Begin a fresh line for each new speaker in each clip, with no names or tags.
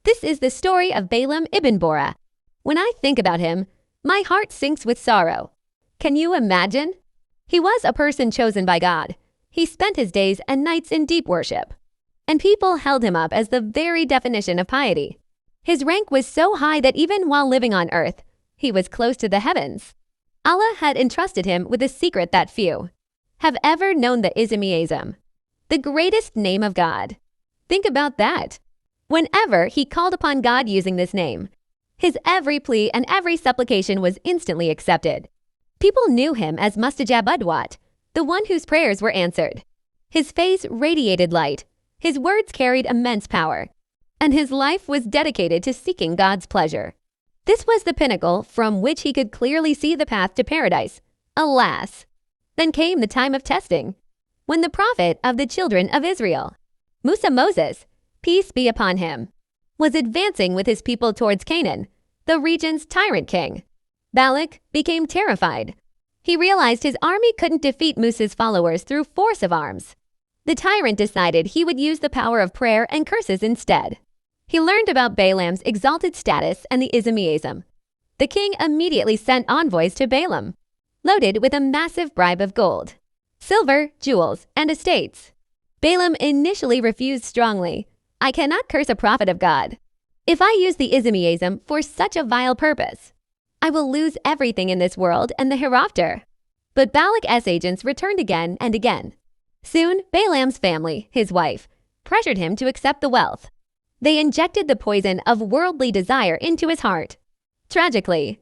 This is the story of Balaam ibn Ba'ura. When I think about him, my heart sinks with sorrow. Can you imagine? He was a person chosen by God. He spent his days and nights in deep worship. And people held him up as the very definition of piety. His rank was so high that even while living on earth, he was close to the heavens. Allah had entrusted him with a secret that few have ever known, the Ism, the greatest name of God. Think about that. Whenever he called upon God using this name, his every plea and every supplication was instantly accepted. People knew him as Mustajab Udwat, the one whose prayers were answered. His face radiated light, his words carried immense power, and his life was dedicated to seeking God's pleasure. This was the pinnacle from which he could clearly see the path to paradise. Alas! Then came the time of testing, when the prophet of the children of Israel, Moses, peace be upon him, was advancing with his people towards Canaan, the region's tyrant king. Balak became terrified. He realized his army couldn't defeat Musa's followers through force of arms. The tyrant decided he would use the power of prayer and curses instead. He learned about Balaam's exalted status and the Ism. The king immediately sent envoys to Balaam, loaded with a massive bribe of gold, silver, jewels, and estates. Balaam initially refused strongly. I cannot curse a prophet of God. If I use the Ism for such a vile purpose, I will lose everything in this world and the hereafter. But Balak's agents returned again and again. Soon, Balaam's family, his wife, pressured him to accept the wealth. They injected the poison of worldly desire into his heart. Tragically,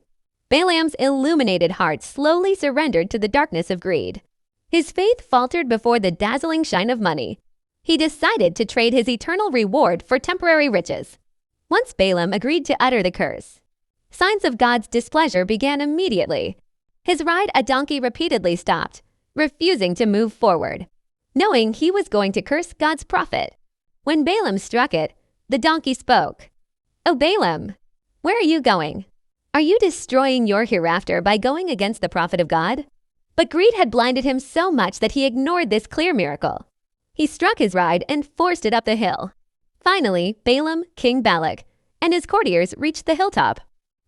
Balaam's illuminated heart slowly surrendered to the darkness of greed. His faith faltered before the dazzling shine of money. He decided to trade his eternal reward for temporary riches. Once Balaam agreed to utter the curse, signs of God's displeasure began immediately. His ride a donkey repeatedly stopped, refusing to move forward, knowing he was going to curse God's prophet. When Balaam struck it, the donkey spoke. "Oh Balaam, where are you going? Are you destroying your hereafter by going against the prophet of God?" But greed had blinded him so much that he ignored this clear miracle. He struck his ride and forced it up the hill. Finally, Balaam, King Balak, and his courtiers reached the hilltop.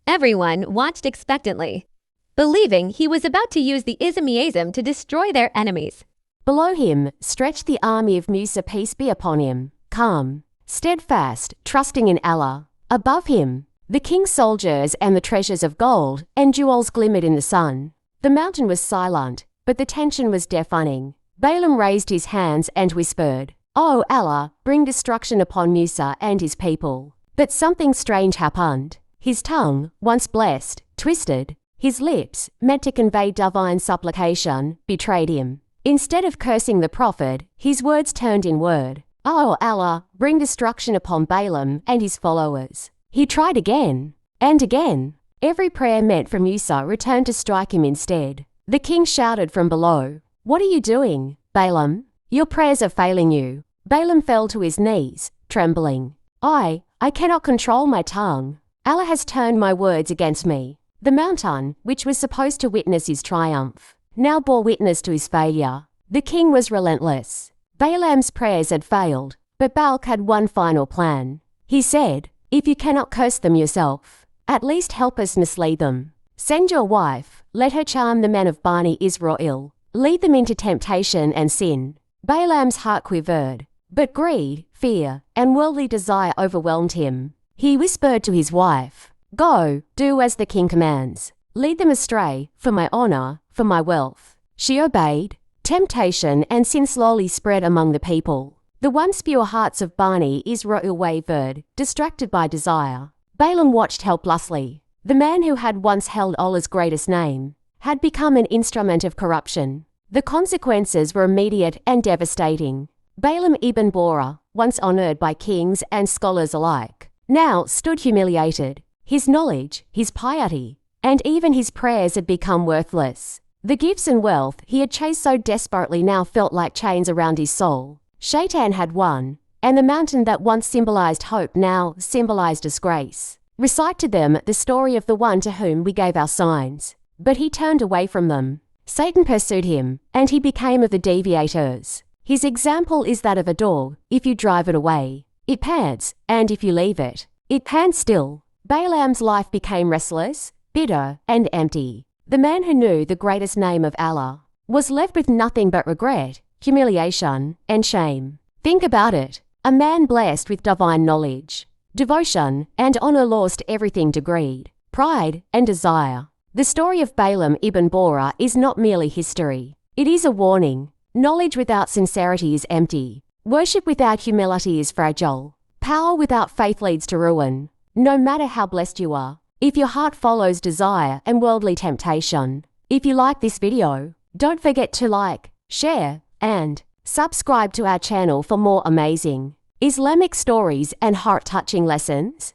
Everyone watched expectantly, believing he was about to use the Ism to destroy their enemies.
Below him stretched the army of Musa, peace be upon him, calm, steadfast, trusting in Allah. Above him, the king's soldiers and the treasures of gold and jewels glimmered in the sun. The mountain was silent, but the tension was deafening. Balaam raised his hands and whispered, "Oh Allah, bring destruction upon Musa and his people." But something strange happened. His tongue, once blessed, twisted. His lips, meant to convey divine supplication, betrayed him. Instead of cursing the prophet, his words turned inward. "Oh Allah, bring destruction upon Balaam and his followers." He tried again, and again. Every prayer meant for Musa returned to strike him instead. The king shouted from below, "What are you doing, Balaam? Your prayers are failing you." Balaam fell to his knees, trembling. I cannot control my tongue. Allah has turned my words against me." The mountain, which was supposed to witness his triumph, now bore witness to his failure. The king was relentless. Balaam's prayers had failed, but Balak had one final plan. He said, "If you cannot curse them yourself, at least help us mislead them. Send your wife, let her charm the men of Bani Israel, lead them into temptation and sin." Balaam's heart quivered, but greed, fear, and worldly desire overwhelmed him. He whispered to his wife, "Go, do as the king commands. Lead them astray, for my honor, for my wealth." She obeyed. Temptation and sin slowly spread among the people. The once pure hearts of Bani Israel wavered, distracted by desire. Balaam watched helplessly. The man who had once held Allah's greatest name had become an instrument of corruption. The consequences were immediate and devastating. Balaam ibn Ba'ura, once honored by kings and scholars alike, now stood humiliated. His knowledge, his piety, and even his prayers had become worthless. The gifts and wealth he had chased so desperately now felt like chains around his soul. Shaitan had won, and the mountain that once symbolized hope now symbolized disgrace. Recite to them the story of the one to whom we gave our signs. But he turned away from them. Satan pursued him, and he became of the deviators. His example is that of a dog. If you drive it away, it pants, and if you leave it, It panned still. Balaam's life became restless, bitter, and empty. The man who knew the greatest name of Allah was left with nothing but regret, humiliation, and shame. Think about it. A man blessed with divine knowledge, devotion, and honor lost everything to greed, pride, and desire. The story of Balaam ibn Ba'ura is not merely history. It is a warning. Knowledge without sincerity is empty. Worship without humility is fragile. Power without faith leads to ruin. No matter how blessed you are, if your heart follows desire and worldly temptation. If you like this video, don't forget to like, share, and subscribe to our channel for more amazing Islamic stories and heart-touching lessons.